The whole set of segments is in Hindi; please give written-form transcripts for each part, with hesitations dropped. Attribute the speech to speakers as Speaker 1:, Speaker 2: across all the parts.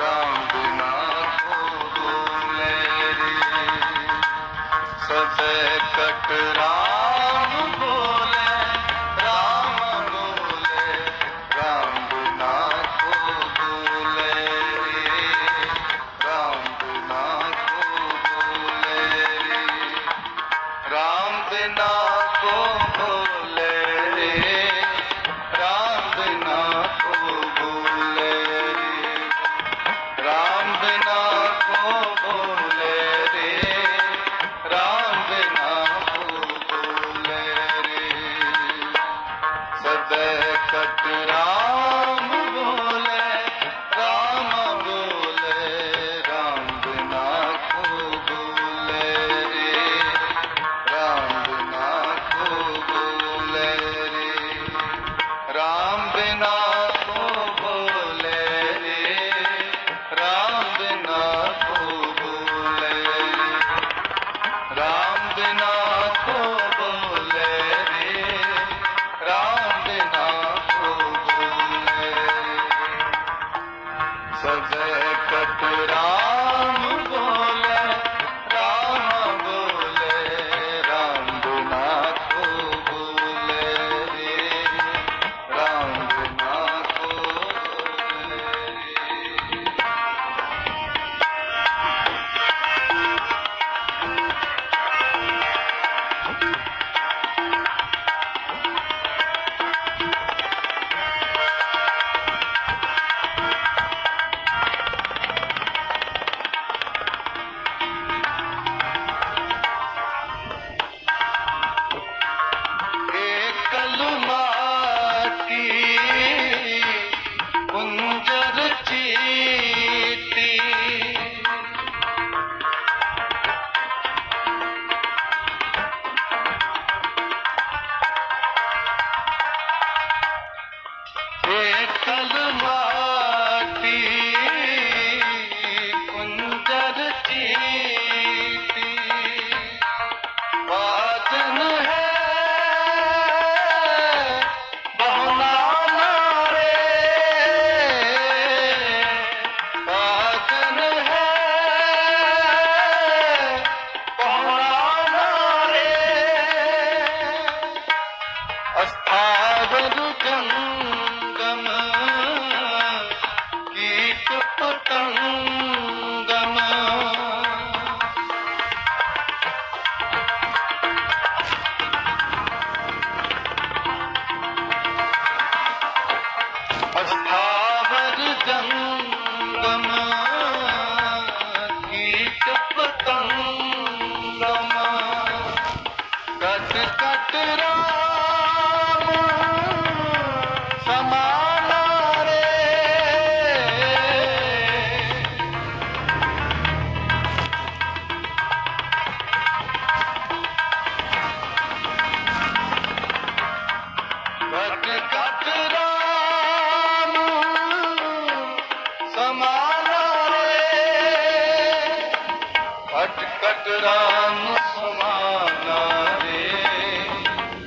Speaker 1: राम बिना को बोले रे, सब कट राम बोले, राम बोले, राम बिना को बोले रे, राम बिना को बोले रे, राम बिना को बोले रे, राम बिना को बोले रे, राम बिना को बोले रे, राम बिना को बोले रे, सदै कट राम बोले, राम बोले, राम बिना को बोले रे, राम बिना को बोले रे, राम बिना को बोले रे, राम बिना को बोले रे, राम बिना को बोले रे, राम बिना को बोले रे, सदै कट राम बोले, राम बोले, राम बिना को बोले रे, राम बिना को बोले रे। एकल माटी कुंजर चीटी, एकल माटी कुंजर चीटी, बाजन है बहुनाना रे, बाजन है बहुनाना रे, अस्थावर जंगम कीट पतंगम, अस्थावर जंगम कीट पतंगम, कट कट राम समाना रे, कट कट राम समाना रे, कट कट राम समाना रे,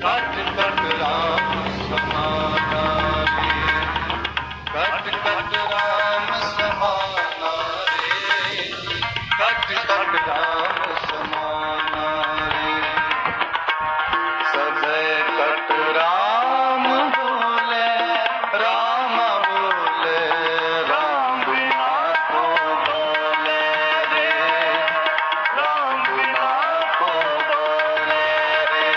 Speaker 1: कट कट राम समाना रे, कट कट राम समाना रे, कट कट राम समाना रे, सदै कट राम बोले, राम बोले, राम बिना को बोले रे, राम बिना को बोले रे,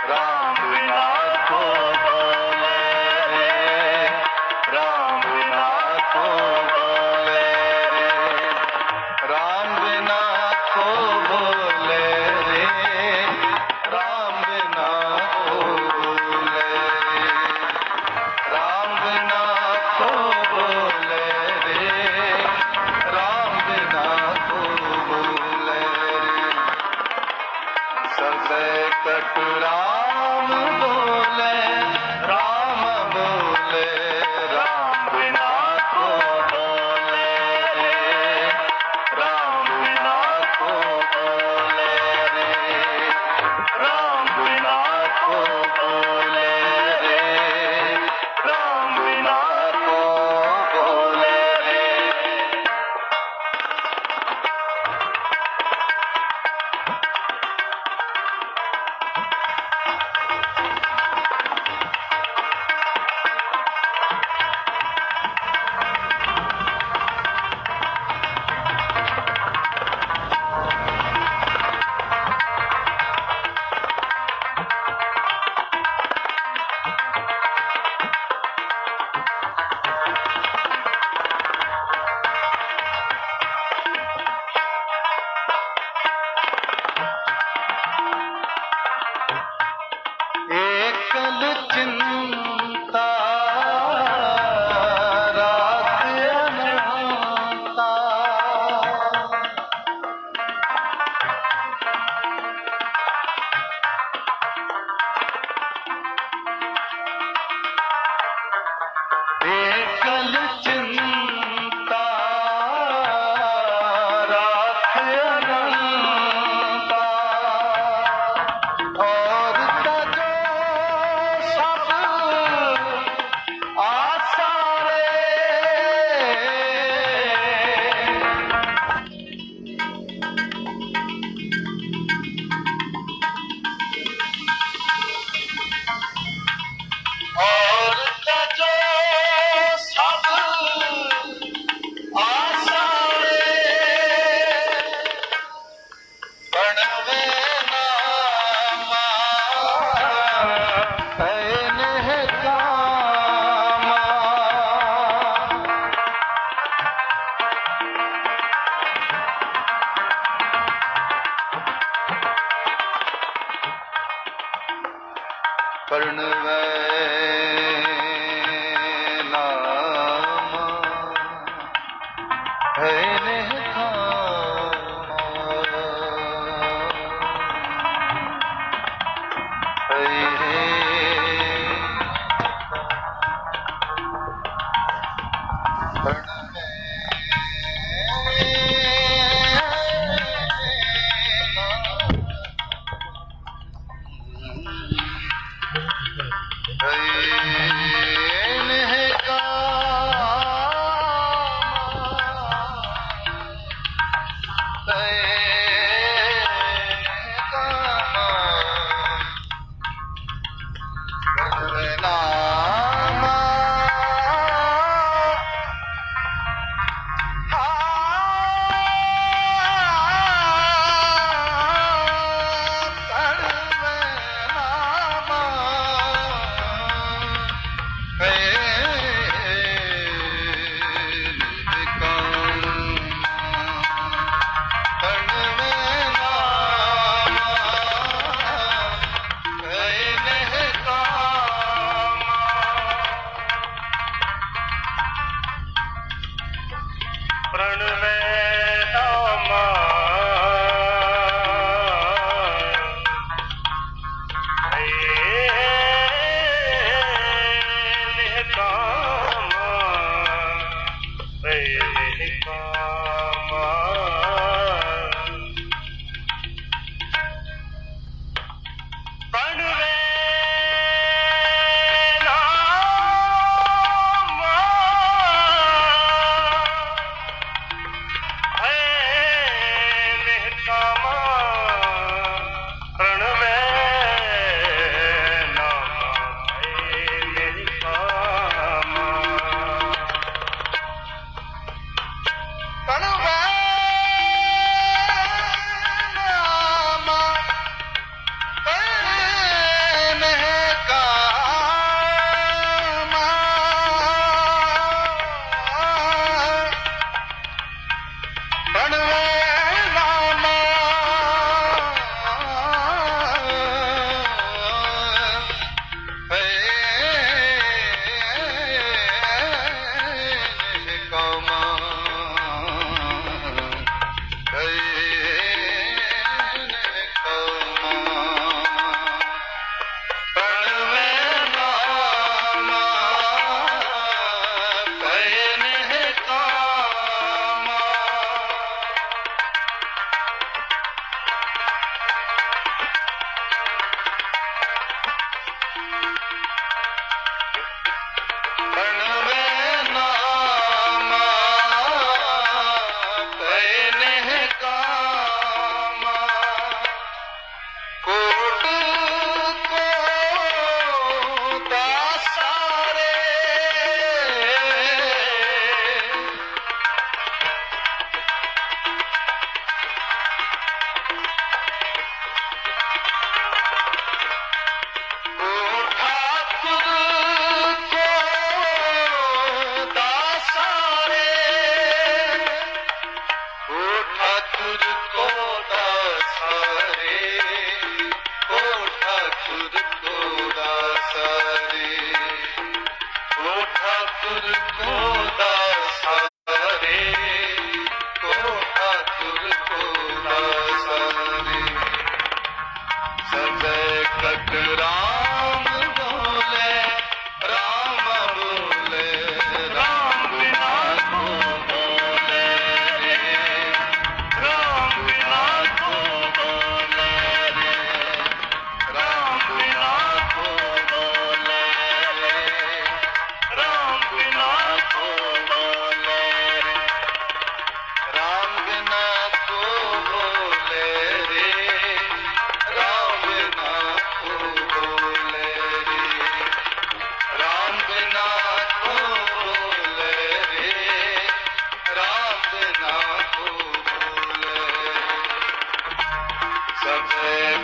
Speaker 1: राम बिना को बोले रे, राम बिना को बोले रे, राम बिना को बोले रे, राम बिना को बोले रे, राम बिना को बोले रे, राम बिना को बोले रे, सदै कट राम बोले, राम बोले, राम बिना को बोले रे, राम बिना को बोले रे, राम बिना को बोले रे, राम बिना को बोले रे, है निहकामा,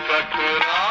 Speaker 2: कटरा